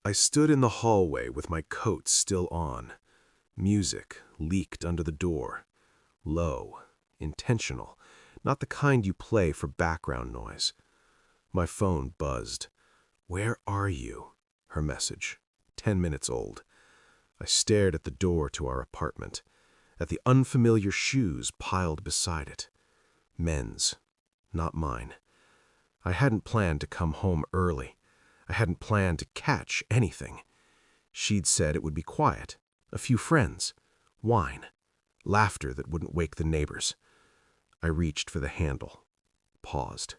I stood in the hallway with my coat still on. Music leaked under the door. Low, intentional, not the kind you play for background noise. My phone buzzed. "Where are you?" Her message, 10 minutes old. I stared at the door to our apartment, at the unfamiliar shoes piled beside it. Men's, not mine. I hadn't planned to come home early. I hadn't planned to catch anything. She'd said it would be quiet, a few friends, wine, laughter that wouldn't wake the neighbors. I reached for the handle, paused.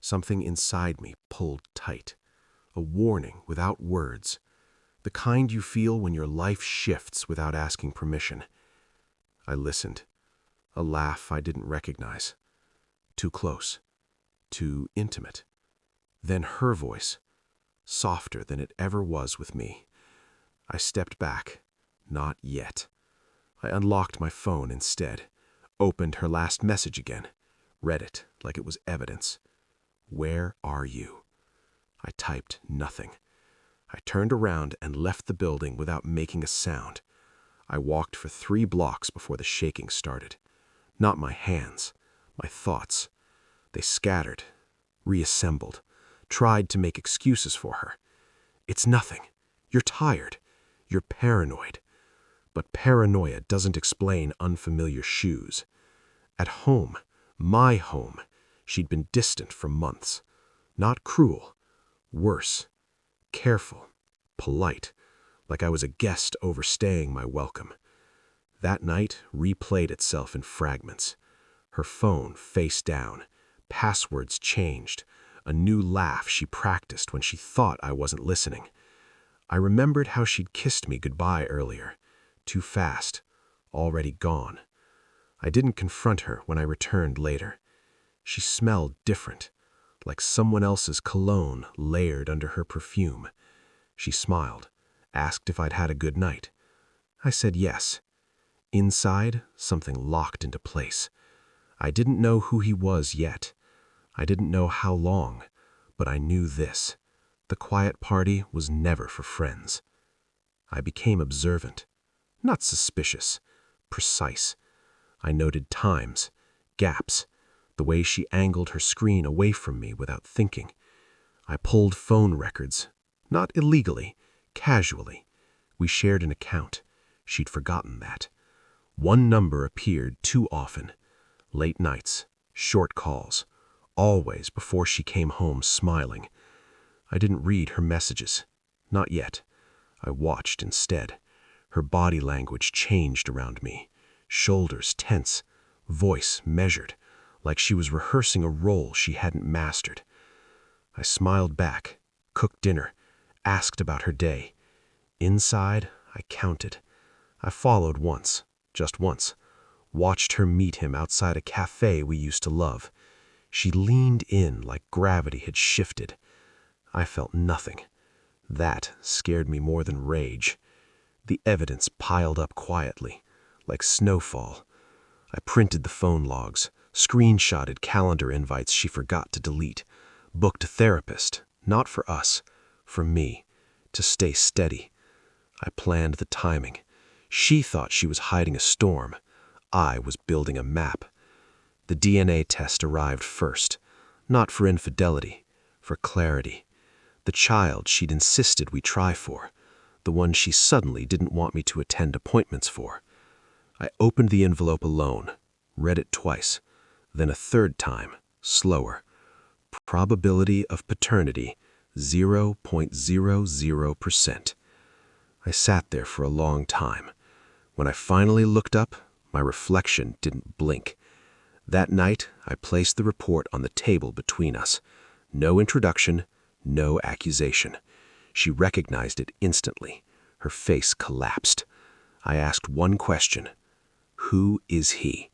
Something inside me pulled tight. A warning without words. The kind you feel when your life shifts without asking permission. I listened. A laugh I didn't recognize. Too close. Too intimate. Then her voice, softer than it ever was with me. I stepped back. Not yet. I unlocked my phone instead, opened her last message again, read it like it was evidence. "Where are you?" I typed nothing. I turned around and left the building without making a sound. I walked for 3 blocks before the shaking started. Not my hands, my thoughts. They scattered, reassembled, tried to make excuses for her. "It's nothing. You're tired. You're paranoid." But paranoia doesn't explain unfamiliar shoes. At home, my home, she'd been distant for months. Not cruel. Worse. Careful. Polite. Like I was a guest overstaying my welcome. That night replayed itself in fragments. Her phone face down. Passwords changed. A new laugh she practiced when she thought I wasn't listening. I remembered how she'd kissed me goodbye earlier. Too fast. Already gone. I didn't confront her when I returned later. She smelled different, like someone else's cologne layered under her perfume. She smiled, asked if I'd had a good night. I said yes. Inside, something locked into place. I didn't know who he was yet. I didn't know how long, but I knew this. The quiet party was never for friends. I became observant, not suspicious, precise. I noted times, gaps, the way she angled her screen away from me without thinking. I pulled phone records, not illegally, casually. We shared an account. She'd forgotten that. One number appeared too often. Late nights, short calls, always before she came home smiling. I didn't read her messages. Not yet. I watched instead. Her body language changed around me. Shoulders tense, voice measured, like she was rehearsing a role she hadn't mastered. I smiled back, cooked dinner, asked about her day. Inside, I counted. I followed once, just once. Watched her meet him outside a cafe we used to love. She leaned in like gravity had shifted. I felt nothing. That scared me more than rage. The evidence piled up quietly, like snowfall. I printed the phone logs, screenshotted calendar invites she forgot to delete, booked a therapist, not for us, for me, to stay steady. I planned the timing. She thought she was hiding a storm. I was building a map. The DNA test arrived first, not for infidelity, for clarity. The child she'd insisted we try for, the one she suddenly didn't want me to attend appointments for. I opened the envelope alone, read it twice, then a third time, slower. Probability of paternity, 0.00%. I sat there for a long time. When I finally looked up, my reflection didn't blink. That night, I placed the report on the table between us. No introduction, no accusation. She recognized it instantly. Her face collapsed. I asked one question. Who is he?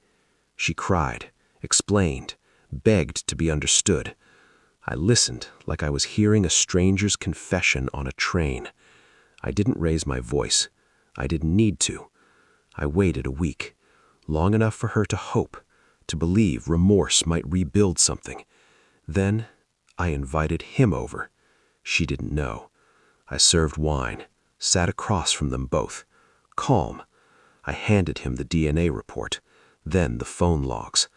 She cried, explained, begged to be understood. I listened like I was hearing a stranger's confession on a train. I didn't raise my voice. I didn't need to. I waited a week, long enough for her to hope, to believe remorse might rebuild something. Then I invited him over. She didn't know. I served wine, sat across from them both, calm. I handed him the DNA report, then the phone logs.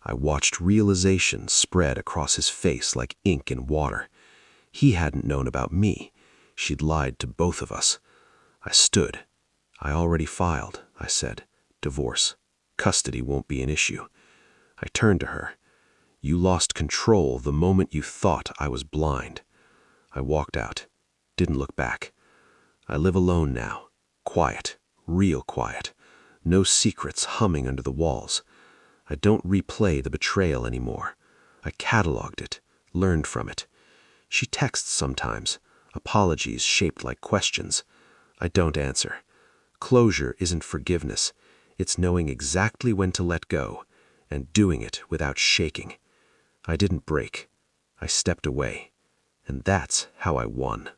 I watched realization spread across his face like ink in water. He hadn't known about me. She'd lied to both of us. I stood. I already filed, I said. Divorce. Custody won't be an issue. I turned to her. You lost control the moment you thought I was blind. I walked out. Didn't look back. I live alone now. Quiet. Real quiet. No secrets humming under the walls. I don't replay the betrayal anymore. I cataloged it, learned from it. She texts sometimes, apologies shaped like questions. I don't answer. Closure isn't forgiveness. It's knowing exactly when to let go, and doing it without shaking. I didn't break. I stepped away. And that's how I won.